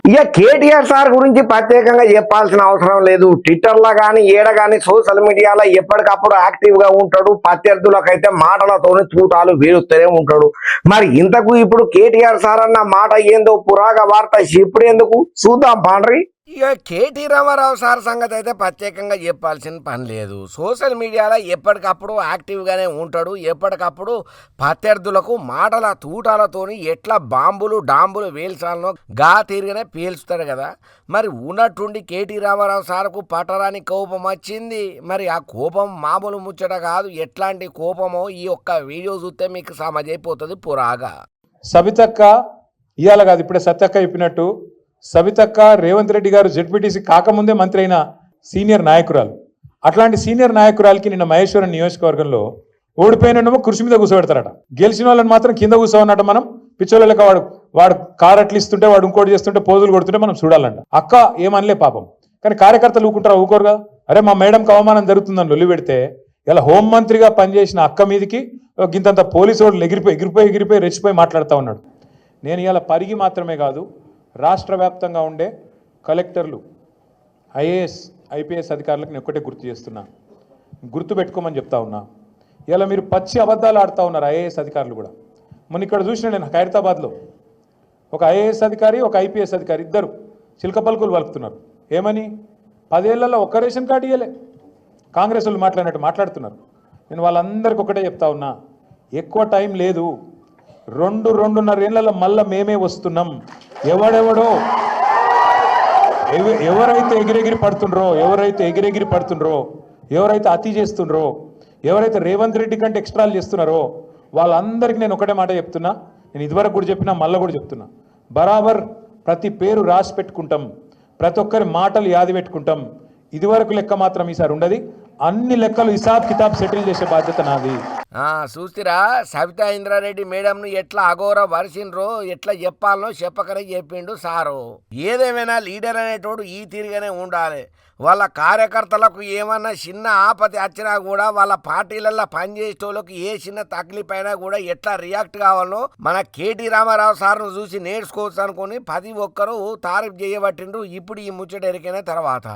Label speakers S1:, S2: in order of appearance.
S1: ఇక కేటీఆర్ సార్ గురించి ప్రత్యేకంగా చెప్పాల్సిన అవసరం లేదు. ట్విట్టర్లో కానీ ఏడ కానీ సోషల్ మీడియాలో ఎప్పటికప్పుడు యాక్టివ్గా ఉంటాడు. ప్రత్యర్థులకైతే మాటలతోనే తూటాలు వీరుస్తూనే ఉంటాడు. మరి ఇంతకు ఇప్పుడు కేటీఆర్ సార్ అన్న మాట ఏందో పురాగ వార్త ఇప్పుడు ఎందుకు చూద్దాం పాండ్రి. ఇక కేటీ రామారావు సార్ సంగతి అయితే ప్రత్యేకంగా చెప్పాల్సిన పని లేదు. సోషల్ మీడియాలో ఎప్పటికప్పుడు యాక్టివ్గానే ఉంటాడు. ఎప్పటికప్పుడు ప్రత్యర్థులకు మాటల తూటాలతోని ఎట్లా బాంబులు డాంబులు వేల్చాలనో గా తీరుగానే పేల్చుతాడు కదా. మరి ఉన్నట్టుండి కేటీ రామారావు సార్కు పట్టరాని కోపం వచ్చింది. మరి ఆ కోపం మామూలు ముచ్చట కాదు. ఎట్లాంటి కోపమో ఈ ఒక్క వీడియో చూస్తే మీకు సమజైపోతుంది పురాగా.
S2: సబితక్క ఇవాళ కాదు, ఇప్పుడే సత్యక్క చెప్పినట్టు సబితక్క రేవంత్ రెడ్డి గారు జెడ్పీటీసీ కాకముందే మంత్రి అయిన సీనియర్ నాయకురాలు. అట్లాంటి సీనియర్ నాయకురాలకి నిన్న మహేశ్వరం నియోజకవర్గంలో ఓడిపోయినమో కృషి మీద కూర్చోబెడతారట, గెలిచిన వాళ్ళని మాత్రం కింద కూర్చోవన్నట. మనం పిచ్చోళ్ళకి వాడు కారు అట్లు ఇస్తుంటే వాడు ఇంకోటి చేస్తుంటే పోజులు కొడుతుంటే మనం చూడాలంట. అక్క ఏమనలే పాపం, కానీ కార్యకర్తలు ఊకుంటారా? ఊకోరుగా. అరే మా మేడంకి అవమానం జరుగుతుందని లొల్లి పెడితే ఇలా హోంమంత్రిగా పనిచేసిన అక్క మీదకి గింతంత పోలీసు వాళ్ళు ఎగిరిపోయి రెచ్చిపోయి మాట్లాడుతూ ఉన్నాడు. నేను ఇలా పరిగి మాత్రమే కాదు, రాష్ట్ర వ్యాప్తంగా ఉండే కలెక్టర్లు, ఐఏఎస్ ఐపీఎస్ అధికారులకు నేను ఒక్కటే గుర్తు చేస్తున్నా, గుర్తుపెట్టుకోమని చెప్తా ఉన్నా. ఇలా మీరు పచ్చి అబద్ధాలు ఆడుతూ ఉన్నారు ఐఏఎస్ అధికారులు కూడా. మొన్న ఇక్కడ చూసిన నేను ఖైరతాబాద్లో ఒక ఐఏఎస్ అధికారి ఒక ఐపీఎస్ అధికారి ఇద్దరు చిలక పలుకులు పలుకుతున్నారు. ఏమని? 10 ఏళ్లలో ఒక్క రేషన్ కార్డు ఇవ్వలే. కాంగ్రెస్ వాళ్ళు మాట్లాడినట్టు మాట్లాడుతున్నారు. నేను వాళ్ళందరికీ ఒకటే చెప్తా ఉన్నా, ఎక్కువ టైం లేదు. 2-2.5 ఏళ్లలో మళ్ళీ మేమే వస్తున్నాం. ఎవరైతే ఎగిరెగిరి పడుతుండ్రో, ఎవరైతే అతి చేస్తుండ్రో, ఎవరైతే రేవంత్ రెడ్డి కంటే ఎక్స్ట్రాలు చేస్తున్నారో వాళ్ళందరికీ నేను ఒకటే మాట చెప్తున్నా. నేను ఇదివరకు కూడా చెప్పినా, మళ్ళీ కూడా చెప్తున్నా, బరాబర్ ప్రతి పేరు రాసి పెట్టుకుంటాం, ప్రతి ఒక్కరి మాటలు యాది పెట్టుకుంటాం. ఇదివరకు లెక్క మాత్రం ఈసారి ఉండదు. అన్ని లెక్కలు హిసాబ్ కితాబ్ సెటిల్ చేసే బాధ్యత నాది.
S1: చూసిరా సబితా ఇంద్రారెడ్డి మేడంను ఎట్లా అఘోర వరిసిండ్రో, ఎట్లా చెప్పాలనో చెప్పకనే చెప్పిండు సారు. ఏదేమైనా లీడర్ అనేటోడు ఈ తీరుగానే ఉండాలి. వాళ్ళ కార్యకర్తలకు ఏమన్నా చిన్న ఆపతి వచ్చినా కూడా, వాళ్ళ పార్టీలలో పనిచేసేటోళ్ళకి ఏ చిన్న తక్లీఫ్ కూడా ఎట్లా రియాక్ట్ కావాలనో మన కేటీ రామారావు సార్ను చూసి నేర్చుకోవచ్చు అనుకుని 10 ఒక్కరు తారీఫ్ చేయబట్టిండ్రు. ఇప్పుడు ఈ ముచ్చట ఎరికైన తర్వాత